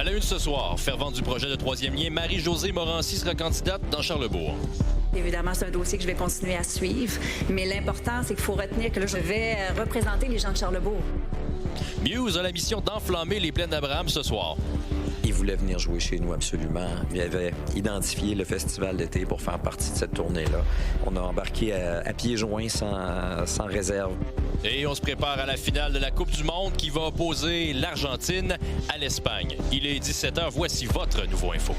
À la une ce soir, fervente du projet de troisième lien, Marie-Josée Morancy sera candidate dans Charlesbourg. Évidemment, c'est un dossier que je vais continuer à suivre, mais l'important, c'est qu'il faut retenir que là, je vais représenter les gens de Charlesbourg. Muse a la mission d'enflammer les plaines d'Abraham ce soir. Il voulait venir jouer chez nous absolument. Il avait identifié le festival d'été pour faire partie de cette tournée-là. On a embarqué à pieds joints sans réserve. Et on se prépare à la finale de la Coupe du Monde qui va opposer l'Argentine à l'Espagne. Il est 17h, voici votre Nouveau Info.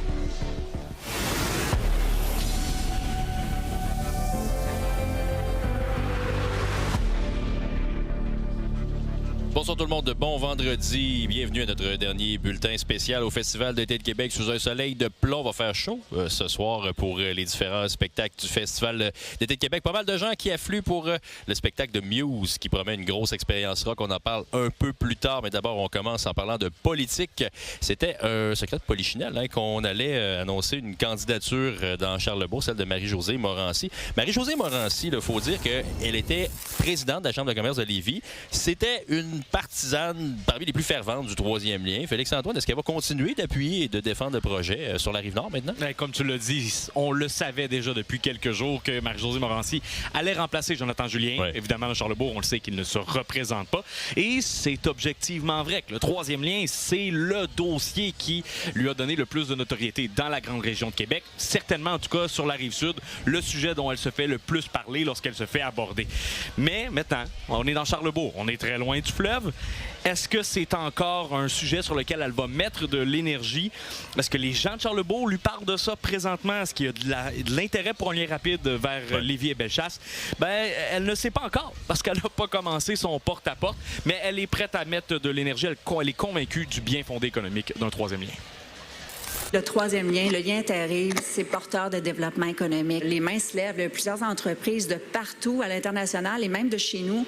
Bonsoir tout le monde, bon vendredi. Bienvenue à notre dernier bulletin spécial au Festival d'été de Québec sous un soleil de plomb. On va faire chaud ce soir pour les différents spectacles du Festival d'été de Québec. Pas mal de gens qui affluent pour le spectacle de Muse qui promet une grosse expérience rock. On en parle un peu plus tard, mais d'abord on commence en parlant de politique. C'était un secret de polichinelle qu'on allait annoncer une candidature dans Charlesbourg, celle de Marie-Josée Morancy. Marie-Josée Morancy, il faut dire qu'elle était présidente de la Chambre de commerce de Lévis. C'était une partisane parmi les plus ferventes du troisième lien. Félix-Antoine, est-ce qu'elle va continuer d'appuyer et de défendre le projet sur la Rive-Nord maintenant? Comme tu l'as dit, on le savait déjà depuis quelques jours que Marie-Josée Morancy allait remplacer Jonathan Julien. Ouais. Évidemment, à Charlesbourg, on le sait qu'il ne se représente pas. Et c'est objectivement vrai que le troisième lien, c'est le dossier qui lui a donné le plus de notoriété dans la grande région de Québec. Certainement, en tout cas, sur la Rive-Sud, le sujet dont elle se fait le plus parler lorsqu'elle se fait aborder. Mais maintenant, on est dans Charlesbourg. On est très loin du fleuve. Est-ce que c'est encore un sujet sur lequel elle va mettre de l'énergie? Est-ce que les gens de Charlesbourg lui parlent de ça présentement? Est-ce qu'il y a de l'intérêt pour un lien rapide vers Lévis et Bellechasse? Elle ne sait pas encore parce qu'elle n'a pas commencé son porte-à-porte, mais elle est prête à mettre de l'énergie. Elle est convaincue du bien fondé économique d'un troisième lien. Le troisième lien, le lien terrible, c'est porteur de développement économique. Les mains se lèvent. Il y a plusieurs entreprises de partout à l'international et même de chez nous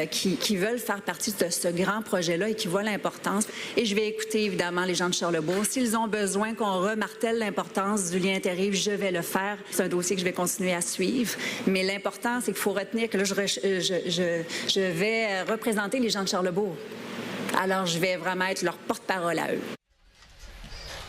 qui veulent faire partie de ce grand projet-là et qui voient l'importance. Et je vais écouter évidemment les gens de Charlesbourg. S'ils ont besoin qu'on remartèle l'importance du lien terrible, je vais le faire. C'est un dossier que je vais continuer à suivre. Mais l'important, c'est qu'il faut retenir que là, je vais représenter les gens de Charlesbourg. Alors, je vais vraiment être leur porte-parole à eux.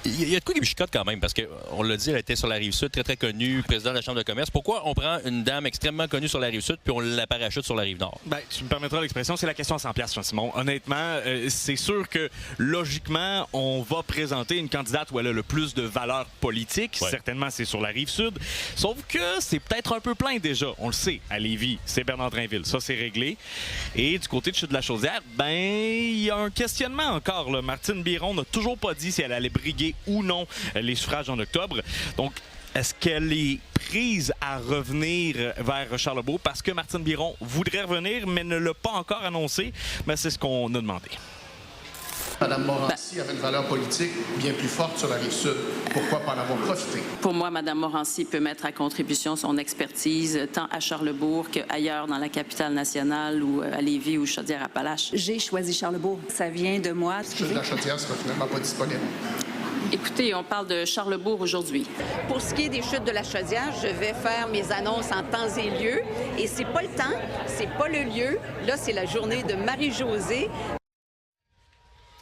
Il y a de quoi qui me chicote quand même, parce qu'on l'a dit, elle était sur la Rive-Sud, très très connue, présidente de la Chambre de commerce. Pourquoi on prend une dame extrêmement connue sur la Rive-Sud puis on la parachute sur la Rive-Nord? Tu me permettras l'expression, c'est la question à 100 $, Jean-Simon. Honnêtement, c'est sûr que logiquement, on va présenter une candidate où elle a le plus de valeur politique. Ouais. Certainement, c'est sur la Rive-Sud. Sauf que c'est peut-être un peu plein déjà. On le sait, à Lévis, c'est Bernard Drinville. Ça, c'est réglé. Et du côté de Chute-de-la-Chaudière, il y a un questionnement encore, là. Martine Biron n'a toujours pas dit si elle allait briguer ou non les suffrages en octobre. Donc, est-ce qu'elle est prise à revenir vers Charlesbourg parce que Martine Biron voudrait revenir, mais ne l'a pas encore annoncé? Mais c'est ce qu'on a demandé. Mme Morancy avait une valeur politique bien plus forte sur la Rive-Sud. Pourquoi pas en avoir profité? Pour moi, Mme Morancy peut mettre à contribution son expertise tant à Charlesbourg qu'ailleurs dans la capitale nationale ou à Lévis ou Chaudière-Appalaches. J'ai choisi Charlesbourg. Ça vient de moi. La Chaudière sera finalement pas disponible. Écoutez, on parle de Charlesbourg aujourd'hui. Pour ce qui est des chutes de la Chaudière, je vais faire mes annonces en temps et lieu. Et c'est pas le temps, c'est pas le lieu. Là, c'est la journée de Marie-Josée.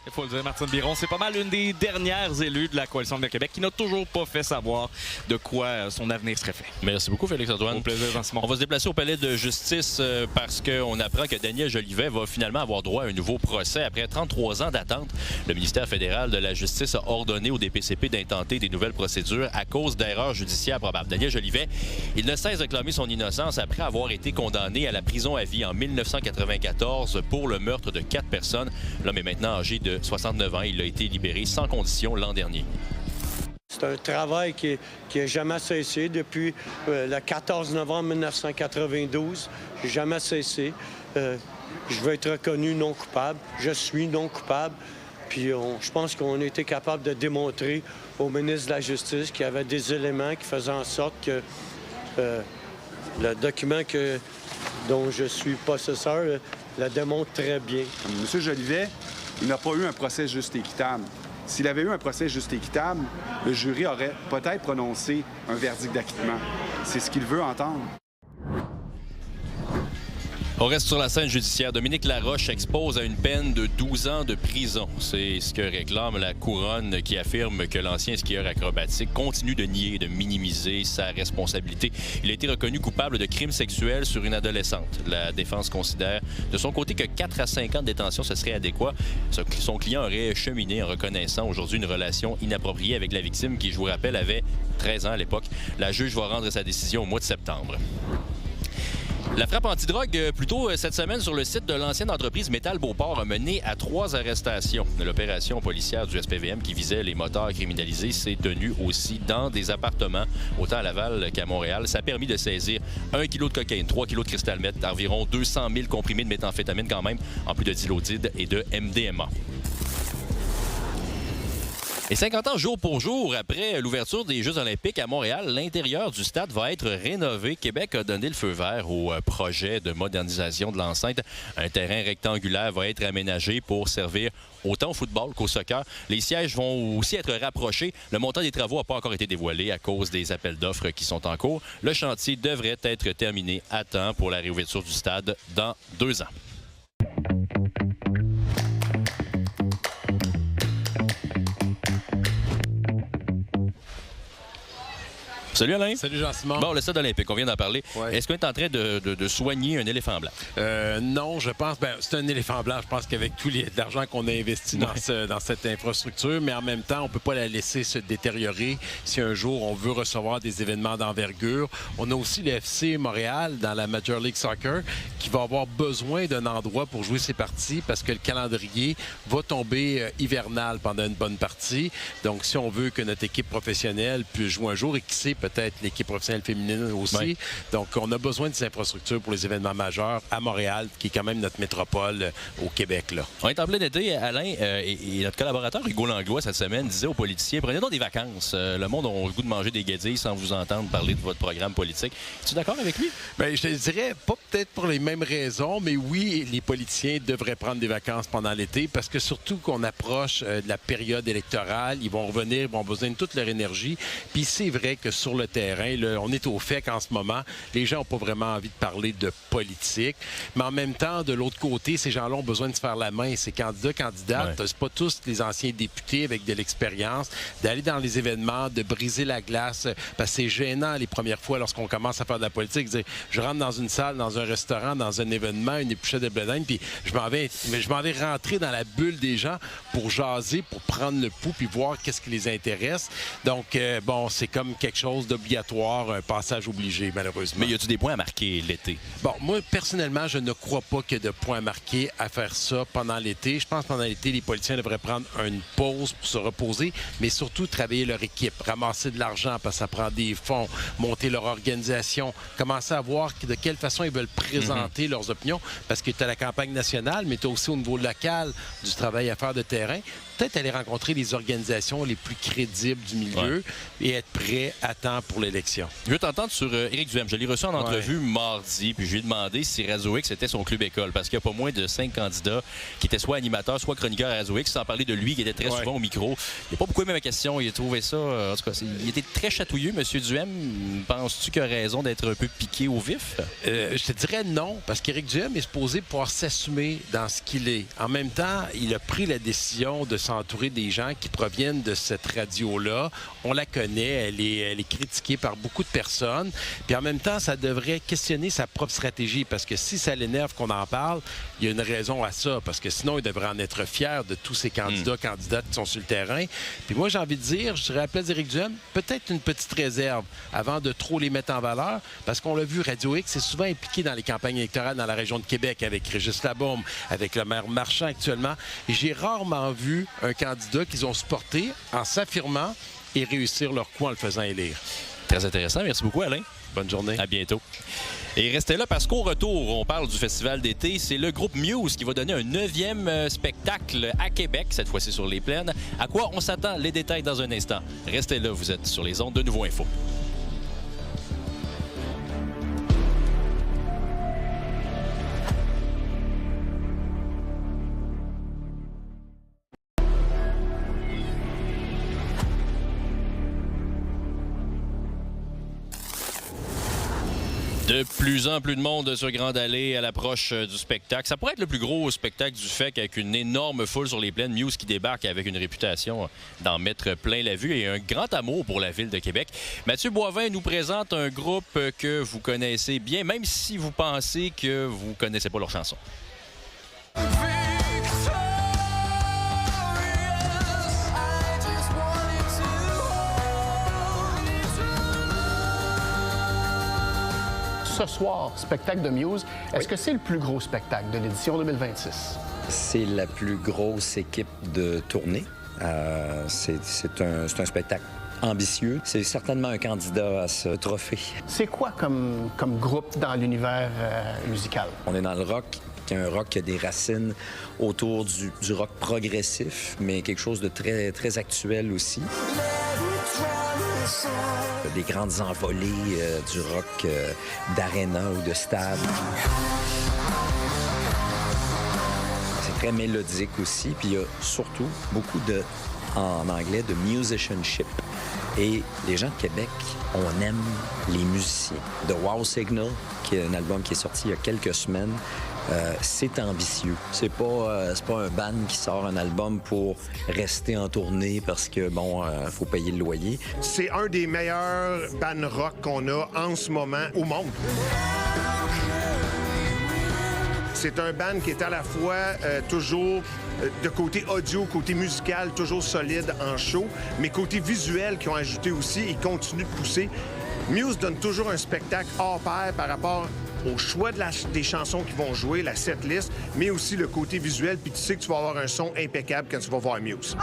Il faut le dire, Martine Biron, c'est pas mal une des dernières élues de la Coalition de Québec qui n'a toujours pas fait savoir de quoi son avenir serait fait. Merci beaucoup, Félix-Antoine. Au plaisir, Jean-Simon. On va se déplacer au palais de justice parce qu'on apprend que Daniel Jolivet va finalement avoir droit à un nouveau procès. Après 33 ans d'attente, le ministère fédéral de la Justice a ordonné au DPCP d'intenter des nouvelles procédures à cause d'erreurs judiciaires probables. Daniel Jolivet, il ne cesse de clamer son innocence après avoir été condamné à la prison à vie en 1994 pour le meurtre de 4 personnes. L'homme est maintenant âgé de 69 ans. Il a été libéré sans condition l'an dernier. C'est un travail qui n'a jamais cessé depuis le 14 novembre 1992. J'ai jamais cessé. Je veux être reconnu non coupable. Je suis non coupable. Puis je pense qu'on a été capable de démontrer au ministre de la Justice qu'il y avait des éléments qui faisaient en sorte que le document dont je suis possesseur le démontre très bien. M. Jolivet, il n'a pas eu un procès juste et équitable. S'il avait eu un procès juste et équitable, le jury aurait peut-être prononcé un verdict d'acquittement. C'est ce qu'il veut entendre. On reste sur la scène judiciaire. Dominique Laroche expose à une peine de 12 ans de prison. C'est ce que réclame la couronne qui affirme que l'ancien skieur acrobatique continue de nier et de minimiser sa responsabilité. Il a été reconnu coupable de crimes sexuels sur une adolescente. La défense considère de son côté que 4 à 5 ans de détention, ce serait adéquat. Son client aurait cheminé en reconnaissant aujourd'hui une relation inappropriée avec la victime qui, je vous rappelle, avait 13 ans à l'époque. La juge va rendre sa décision au mois de septembre. La frappe antidrogue, plus tôt cette semaine, sur le site de l'ancienne entreprise Métal Beauport a mené à 3 arrestations. L'opération policière du SPVM qui visait les motards criminalisés s'est tenue aussi dans des appartements, autant à Laval qu'à Montréal. Ça a permis de saisir 1 kg de cocaïne, 3 kg de cristal meth, environ 200 000 comprimés de méthamphétamine quand même, en plus de dilodide et de MDMA. Et 50 ans jour pour jour après l'ouverture des Jeux olympiques à Montréal, l'intérieur du stade va être rénové. Québec a donné le feu vert au projet de modernisation de l'enceinte. Un terrain rectangulaire va être aménagé pour servir autant au football qu'au soccer. Les sièges vont aussi être rapprochés. Le montant des travaux n'a pas encore été dévoilé à cause des appels d'offres qui sont en cours. Le chantier devrait être terminé à temps pour la réouverture du stade dans 2 ans. Salut Alain. Salut Jean-Simon. Bon, le stade olympique, on vient d'en parler. Ouais. Est-ce qu'on est en train de soigner un éléphant blanc? Non, je pense. C'est un éléphant blanc. Je pense qu'avec tout l'argent qu'on a investi dans cette infrastructure, mais en même temps, on ne peut pas la laisser se détériorer si un jour on veut recevoir des événements d'envergure. On a aussi le FC Montréal dans la Major League Soccer qui va avoir besoin d'un endroit pour jouer ses parties parce que le calendrier va tomber hivernal pendant une bonne partie. Donc, si on veut que notre équipe professionnelle puisse jouer un jour et qui sait peut-être l'équipe professionnelle féminine aussi. Oui. Donc, on a besoin de ces infrastructures pour les événements majeurs à Montréal, qui est quand même notre métropole au Québec. Là. On est en plein été, Alain, et notre collaborateur Hugo Langlois, cette semaine, disait aux politiciens, prenez donc des vacances. Le monde a le goût de manger des guédilles sans vous entendre parler de votre programme politique. Es-tu d'accord avec lui? Bien, je te dirais, pas peut-être pour les mêmes raisons, mais oui, les politiciens devraient prendre des vacances pendant l'été, parce que surtout qu'on approche de la période électorale, ils vont revenir, ils vont besoin de toute leur énergie. Puis c'est vrai que sur le terrain, là, on est au fait qu'en ce moment, les gens n'ont pas vraiment envie de parler de politique. Mais en même temps, de l'autre côté, ces gens-là ont besoin de se faire la main. Ces candidats, candidates, c'est pas tous les anciens députés avec de l'expérience, d'aller dans les événements, de briser la glace. Parce que c'est gênant les premières fois lorsqu'on commence à faire de la politique. Dire, je rentre dans une salle, dans un restaurant, dans un événement, une épluchette de blé d'Inde, puis je m'en vais rentrer dans la bulle des gens pour jaser, pour prendre le pouls, puis voir qu'est-ce qui les intéresse. Donc, bon, c'est comme quelque chose d'obligatoire, un passage obligé, malheureusement. Mais y a-t-il des points à marquer l'été? Bon, moi, personnellement, je ne crois pas qu'il y ait de points à marquer à faire ça pendant l'été. Je pense que pendant l'été, les politiciens devraient prendre une pause pour se reposer, mais surtout travailler leur équipe, ramasser de l'argent parce que ça prend des fonds, monter leur organisation, commencer à voir de quelle façon ils veulent présenter leurs opinions, parce que tu as la campagne nationale, mais tu as aussi au niveau local du travail à faire de terrain. Peut-être aller rencontrer les organisations les plus crédibles du milieu et être prêt à temps pour l'élection. Je veux t'entendre sur Éric Duhem. Je l'ai reçu en entrevue mardi, puis je lui ai demandé si Radio X était son club école, parce qu'il y a pas moins de 5 candidats qui étaient soit animateurs, soit chroniqueurs à Radio X, sans parler de lui, qui était très souvent au micro. Il n'a pas beaucoup aimé ma question. Il a trouvé ça... en tout cas, il était très chatouilleux, M. Duhem. Penses-tu qu'il a raison d'être un peu piqué au vif? Je te dirais non, parce qu'Éric Duhem est supposé pouvoir s'assumer dans ce qu'il est. En même temps, il a pris la décision de s'entourer des gens qui proviennent de cette radio-là. On la connaît, elle est critiquée par beaucoup de personnes. Puis en même temps, ça devrait questionner sa propre stratégie, parce que si ça l'énerve qu'on en parle, il y a une raison à ça, parce que sinon, il devrait en être fier de tous ces candidats, candidates qui sont sur le terrain. Puis moi, j'ai envie de dire, je dirais à la place d'Éric Duhem, peut-être une petite réserve avant de trop les mettre en valeur, parce qu'on l'a vu, Radio X est souvent impliqué dans les campagnes électorales dans la région de Québec, avec Régis Labaume, avec le maire Marchand actuellement. Et j'ai rarement vu un candidat qu'ils ont supporté en s'affirmant et réussir leur coup en le faisant élire. Très intéressant. Merci beaucoup, Alain. Bonne journée. À bientôt. Et restez là parce qu'au retour, on parle du festival d'été. C'est le groupe Muse qui va donner un 9e spectacle à Québec, cette fois-ci sur les plaines. À quoi on s'attend? Les détails dans un instant. Restez là, vous êtes sur les ondes de Nouveau Info. De plus en plus de monde sur Grande Allée à l'approche du spectacle. Ça pourrait être le plus gros spectacle du FEC avec une énorme foule sur les plaines. Muse qui débarque avec une réputation d'en mettre plein la vue et un grand amour pour la ville de Québec. Mathieu Boivin nous présente un groupe que vous connaissez bien, même si vous pensez que vous ne connaissez pas leurs chansons. Ce soir, spectacle de Muse, est-ce que c'est le plus gros spectacle de l'édition 2026? C'est la plus grosse équipe de tournée. C'est un spectacle ambitieux. C'est certainement un candidat à ce trophée. C'est quoi comme groupe dans l'univers musical? On est dans le rock, qui est un rock qui a des racines autour du rock progressif, mais quelque chose de très, très actuel aussi. Des grandes envolées du rock d'aréna ou de stade. C'est très mélodique aussi, puis il y a surtout beaucoup en anglais, de musicianship. Et les gens de Québec, on aime les musiciens. The Wow Signal, qui est un album qui est sorti il y a quelques semaines, c'est ambitieux. C'est pas un band qui sort un album pour rester en tournée parce que, faut payer le loyer. C'est un des meilleurs bands rock qu'on a en ce moment au monde. C'est un band qui est à la fois toujours de côté audio, côté musical, toujours solide en show, mais côté visuel qu'ils ont ajouté aussi, ils continuent de pousser. Muse donne toujours un spectacle hors pair par rapport au choix des chansons qu'ils vont jouer, la setlist, mais aussi le côté visuel, puis tu sais que tu vas avoir un son impeccable quand tu vas voir Muse.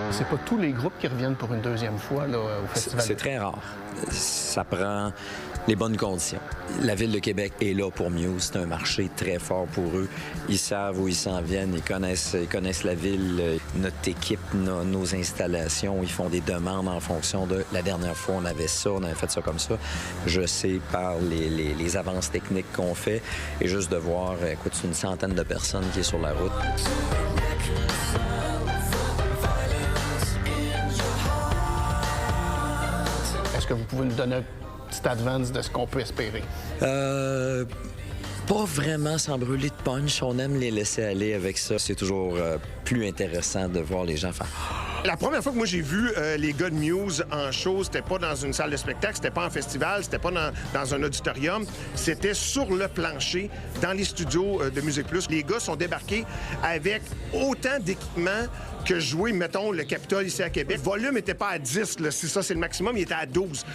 C'est pas tous les groupes qui reviennent pour une deuxième fois là, au festival. C'est très rare. Ça prend les bonnes conditions. La Ville de Québec est là pour Muse. C'est un marché très fort pour eux. Ils savent où ils s'en viennent. Ils connaissent la ville, notre équipe, nos installations. Ils font des demandes en fonction de... La dernière fois, on avait fait ça comme ça. Je sais par les avances techniques qu'on fait. Et juste de voir, écoute, c'est une centaine de personnes qui est sur la route. Est-ce que vous pouvez nous donner un petit advance de ce qu'on peut espérer? Pas vraiment sans brûler de punch. On aime les laisser aller avec ça. C'est toujours plus intéressant de voir les gens faire... La première fois que moi j'ai vu les gars de Muse en show, c'était pas dans une salle de spectacle, c'était pas en festival, c'était pas dans un auditorium, c'était sur le plancher, dans les studios de Musique Plus. Les gars sont débarqués avec autant d'équipements que jouer, mettons, le Capitole ici à Québec. Le volume n'était pas à 10, là, si ça c'est le maximum, il était à 12.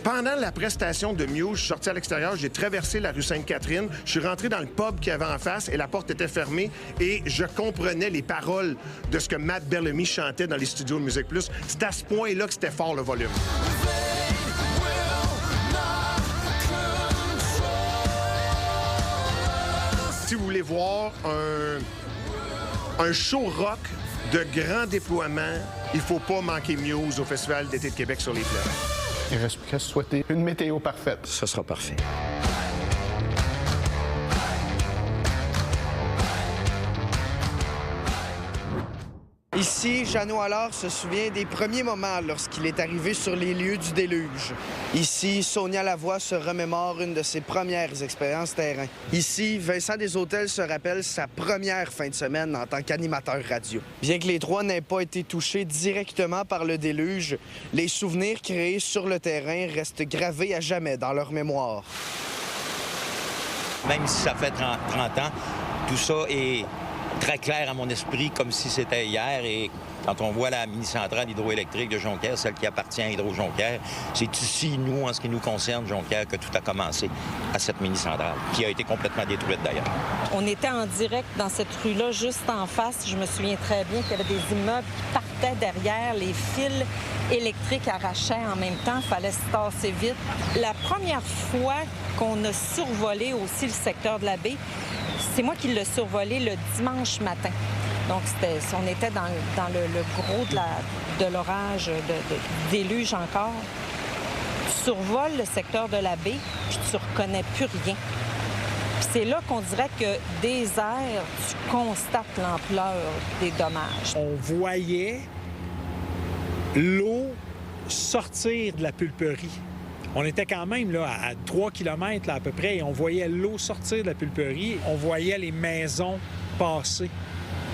Pendant la prestation de Muse, je suis sorti à l'extérieur, j'ai traversé la rue Sainte-Catherine, je suis rentré dans le pub qu'il y avait en face et la porte était fermée et je comprenais les paroles de ce que Matt Bellamy chantait dans les studios de Musique Plus. C'est à ce point-là que c'était fort le volume. Si vous voulez voir un show rock de grand déploiement, il faut pas manquer Muse au Festival d'été de Québec sur les plaines. Il reste plus qu'à se souhaiter une météo parfaite. Ce sera parfait. Ici, Jeannot Allard se souvient des premiers moments lorsqu'il est arrivé sur les lieux du déluge. Ici, Sonia Lavoie se remémore une de ses premières expériences terrain. Ici, Vincent Desautels se rappelle sa première fin de semaine en tant qu'animateur radio. Bien que les trois n'aient pas été touchés directement par le déluge, les souvenirs créés sur le terrain restent gravés à jamais dans leur mémoire. Même si ça fait 30 ans, tout ça est très clair à mon esprit, comme si c'était hier. Et quand on voit la mini-centrale hydroélectrique de Jonquière, celle qui appartient à Hydro-Jonquière, c'est ici, nous, en ce qui nous concerne, Jonquière, que tout a commencé à cette mini-centrale, qui a été complètement détruite d'ailleurs. On était en direct dans cette rue-là, juste en face. Je me souviens très bien qu'il y avait des immeubles qui partaient derrière, les fils électriques arrachaient en même temps. Il fallait se tasser vite. La première fois qu'on a survolé aussi le secteur de la baie, c'est moi qui l'ai survolé le dimanche matin. Donc, on était dans le gros de l'orage, de déluge encore. Tu survoles le secteur de la baie, puis tu reconnais plus rien. Puis c'est là qu'on dirait que des airs, tu constates l'ampleur des dommages. On voyait l'eau sortir de la pulperie. On était quand même là, à 3 km là, à peu près et on voyait l'eau sortir de la pulperie. On voyait les maisons passer,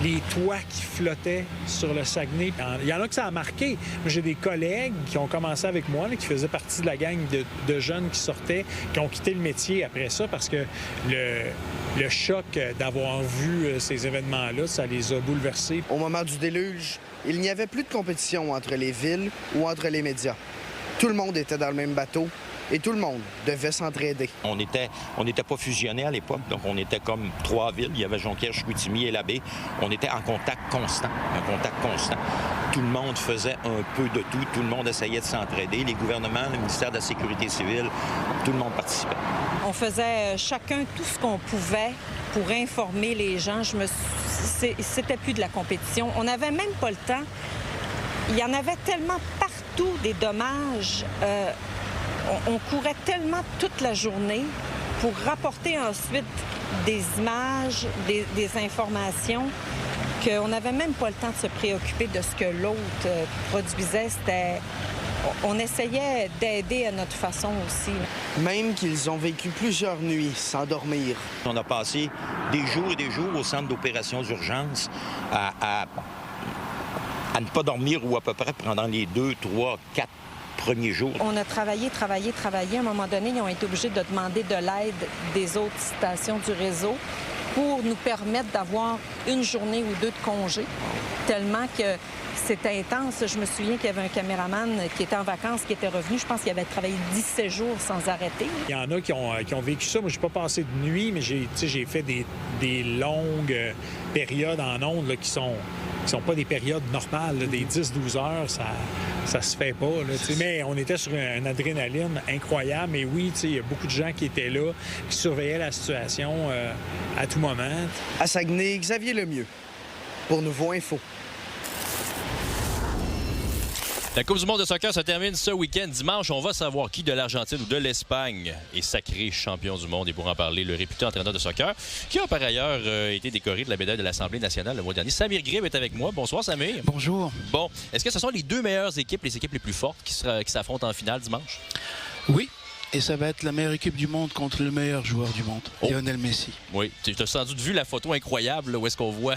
les toits qui flottaient sur le Saguenay. Il y en a que ça a marqué. J'ai des collègues qui ont commencé avec moi, là, qui faisaient partie de la gang de jeunes qui sortaient, qui ont quitté le métier après ça parce que le choc d'avoir vu ces événements-là, ça les a bouleversés. Au moment du déluge, il n'y avait plus de compétition entre les villes ou entre les médias. Tout le monde était dans le même bateau et tout le monde devait s'entraider. On n'était pas fusionnés à l'époque, donc on était comme 3 villes. Il y avait Jonquière, Chicoutimi et Labbé. On était en contact constant, Tout le monde faisait un peu de tout. Tout le monde essayait de s'entraider. Les gouvernements, le ministère de la Sécurité civile, tout le monde participait. On faisait chacun tout ce qu'on pouvait pour informer les gens. C'était plus de la compétition. On n'avait même pas le temps. Il y en avait tellement partout des dommages. On courait tellement toute la journée pour rapporter ensuite des images, des informations, qu'on n'avait même pas le temps de se préoccuper de ce que l'autre produisait. On essayait d'aider à notre façon aussi. Même qu'ils ont vécu plusieurs nuits sans dormir. On a passé des jours et des jours au centre d'opération d'urgence à ne pas dormir ou à peu près pendant les 2, 3, 4 premiers jours. On a travaillé. À un moment donné, ils ont été obligés de demander de l'aide des autres stations du réseau pour nous permettre d'avoir une journée ou 2 de congé, tellement que c'était intense. Je me souviens qu'il y avait un caméraman qui était en vacances, qui était revenu. Je pense qu'il avait travaillé 17 jours sans arrêter. Il y en a qui ont vécu ça. Moi, je n'ai pas passé de nuit, mais j'ai fait des longues périodes en ondes là, qui sont pas des périodes normales, là, des 10-12 heures, ça se fait pas. Là, mais on était sur une adrénaline incroyable. Mais oui, il y a beaucoup de gens qui étaient là, qui surveillaient la situation à tout moment. À Saguenay, Xavier Lemieux, pour Nouveau Info. La Coupe du monde de soccer se termine ce week-end. Dimanche, on va savoir qui de l'Argentine ou de l'Espagne est sacré champion du monde. Et pour en parler, le réputé entraîneur de soccer, qui a par ailleurs été décoré de la médaille de l'Assemblée nationale le mois dernier. Samir Gribb est avec moi. Bonsoir, Samir. Bonjour. Bon, est-ce que ce sont les 2 meilleures équipes, les équipes les plus fortes qui s'affrontent en finale dimanche? Oui. Et ça va être la meilleure équipe du monde contre le meilleur joueur du monde, Lionel Messi. Oui, tu as sans doute vu la photo incroyable là, où est-ce qu'on voit,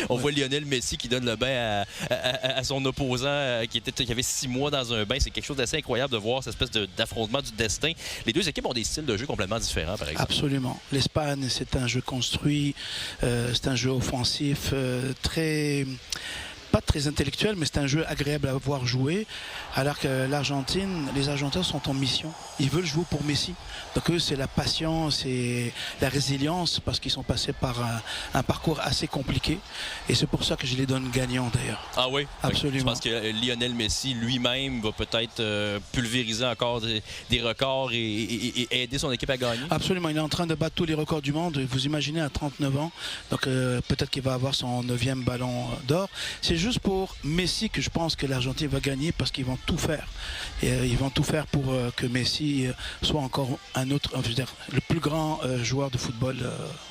voit Lionel Messi qui donne le bain à son opposant qui avait 6 mois dans un bain. C'est quelque chose d'assez incroyable de voir cette espèce d'affrontement du destin. Les 2 équipes ont des styles de jeu complètement différents, par exemple. Absolument. L'Espagne, c'est un jeu construit, c'est un jeu offensif, pas très intellectuel, mais c'est un jeu agréable à voir jouer. Alors que les Argentins sont en mission. Ils veulent jouer pour Messi. Donc eux, c'est la patience et la résilience parce qu'ils sont passés par un parcours assez compliqué. Et c'est pour ça que je les donne gagnants d'ailleurs. Ah oui? Absolument. Je pense que Lionel Messi lui-même va peut-être pulvériser encore des records et aider son équipe à gagner. Absolument. Il est en train de battre tous les records du monde. Vous imaginez à 39 ans. Donc peut-être qu'il va avoir son 9e ballon d'or. C'est juste pour Messi que je pense que l'Argentine va gagner parce qu'ils vont tout faire. Et ils vont tout faire pour que Messi soit encore le plus grand joueur de football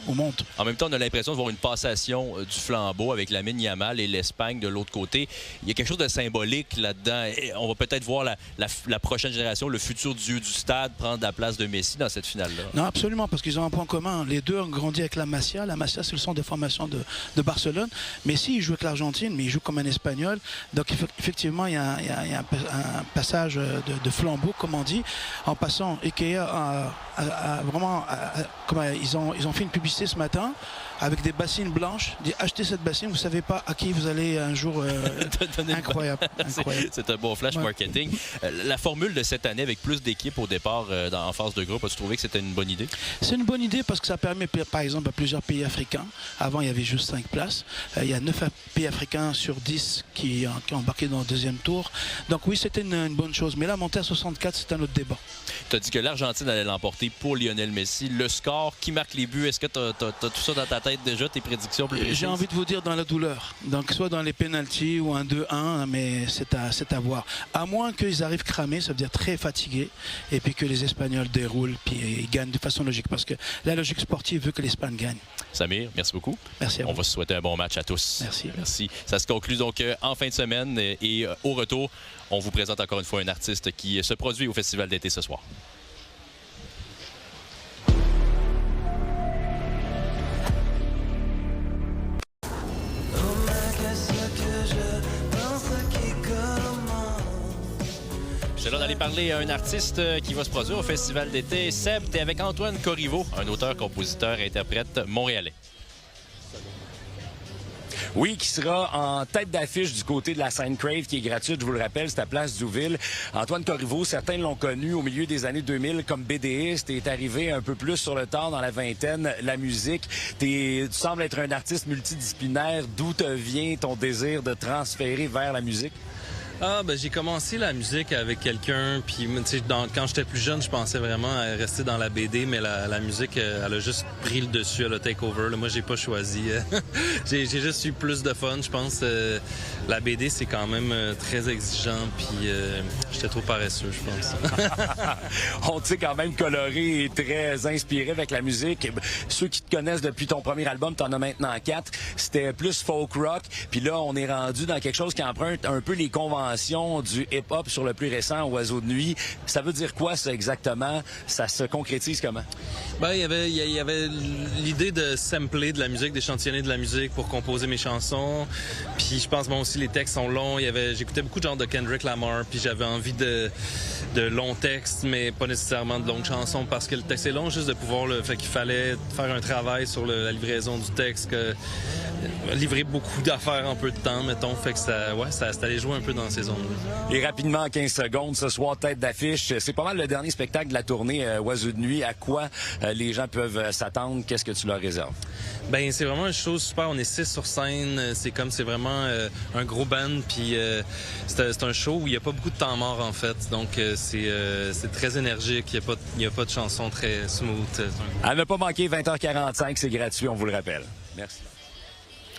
au monde. En même temps, on a l'impression de voir une passation du flambeau avec Lamine Yamal et l'Espagne de l'autre côté. Il y a quelque chose de symbolique là-dedans. Et on va peut-être voir la prochaine génération, le futur dieu du stade, prendre la place de Messi dans cette finale-là. Non, absolument, parce qu'ils ont un point commun. Les 2 ont grandi avec la Masia. La Masia, c'est le centre de formation de Barcelone. Messi, il joue avec l'Argentine, mais il joue comme un Espagnol. Donc, effectivement, il y a un passage de flambeau, comme on dit, en passant. Ikea ils ont fait une publicité ce matin avec des bassines blanches. Dit achetez cette bassine, vous ne savez pas à qui vous allez un jour. Incroyable. C'est un bon flash marketing. La formule de cette année avec plus d'équipes au départ en phase de groupe, as-tu trouvé que c'était une bonne idée? C'est une bonne idée parce que ça permet par exemple à plusieurs pays africains. Avant, il y avait juste 5 places. Il y a 9 pays africains sur 10 qui ont embarqué dans le 2e tour. Donc oui, c'était une bonne chose. Mais là, monter à 64, c'est un autre débat. Tu as dit que l'Argentine allait l'emporter pour Lionel Messi. Le score, qui marque les buts, est-ce que tu as tout ça dans ta tête? tête déjà tes prédictions plus précises? J'ai envie de vous dire dans la douleur. Donc, soit dans les pénaltys ou un 2-1, mais c'est à voir. À moins qu'ils arrivent cramés, ça veut dire très fatigués, et puis que les Espagnols déroulent, puis ils gagnent de façon logique. Parce que la logique sportive veut que l'Espagne gagne. Samir, merci beaucoup. Merci à vous. On va se souhaiter un bon match à tous. Merci. Merci. Ça se conclut donc en fin de semaine et au retour, on vous présente encore une fois un artiste qui se produit au Festival d'été ce soir. Je suis là d'aller parler à un artiste qui va se produire au Festival d'été. Seb, t'es avec Antoine Corriveau, un auteur, compositeur et interprète montréalais. Oui, qui sera en tête d'affiche du côté de la scène Crave, qui est gratuite, je vous le rappelle, c'est à Place Douville. Antoine Corriveau, certains l'ont connu au milieu des années 2000 comme BDiste, est arrivé un peu plus sur le tard dans la vingtaine, la musique. Tu sembles être un artiste multidisciplinaire. D'où te vient ton désir de transférer vers la musique? J'ai commencé la musique avec quelqu'un, puis quand j'étais plus jeune, je pensais vraiment à rester dans la BD, mais la musique, elle a juste pris le dessus, elle a take over. Là, moi, j'ai pas choisi. j'ai juste eu plus de fun, je pense. La BD, c'est quand même très exigeant, puis j'étais trop paresseux, je pense. On te sait quand même coloré et très inspiré avec la musique. Ceux qui te connaissent depuis ton premier album, t'en as maintenant 4. C'était plus folk rock, puis là, on est rendu dans quelque chose qui emprunte un peu les conventions du hip-hop sur le plus récent, Oiseaux de nuit. Ça veut dire quoi, ça, exactement? Ça se concrétise comment? Il y avait l'idée de sampler de la musique, d'échantillonner de la musique pour composer mes chansons. Puis je pense, aussi, les textes sont longs. J'écoutais beaucoup de genre de Kendrick Lamar, puis j'avais envie de longs textes, mais pas nécessairement de longues chansons, parce que le texte est long, juste de pouvoir fait qu'il fallait faire un travail sur la livraison du texte, livrer beaucoup d'affaires en peu de temps, mettons. Fait que ça allait jouer un peu dans ces zones-là. Et rapidement, en 15 secondes, ce soir, tête d'affiche, c'est pas mal le dernier spectacle de la tournée Oiseaux de nuit. À quoi les gens peuvent s'attendre? Qu'est-ce que tu leur réserves? C'est vraiment une chose super. On est 6 sur scène. C'est vraiment un gros band. Puis c'est un show où il n'y a pas beaucoup de temps mort, en fait. Donc c'est très énergique. Il n'y a pas de chansons très smooth. À ne pas manquer, 20h45, c'est gratuit, on vous le rappelle. Merci.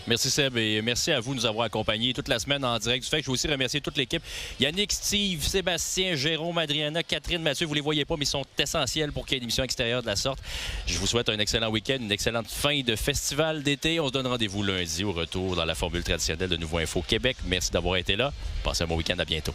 Merci Seb et merci à vous de nous avoir accompagnés toute la semaine en direct du FEC. Je veux aussi remercier toute l'équipe. Yannick, Steve, Sébastien, Jérôme, Adriana, Catherine, Mathieu. Vous les voyez pas, mais ils sont essentiels pour qu'il y ait une émission extérieure de la sorte. Je vous souhaite un excellent week-end, une excellente fin de festival d'été. On se donne rendez-vous lundi au retour dans la formule traditionnelle de Nouveau Info Québec. Merci d'avoir été là. Passez un bon week-end. À bientôt.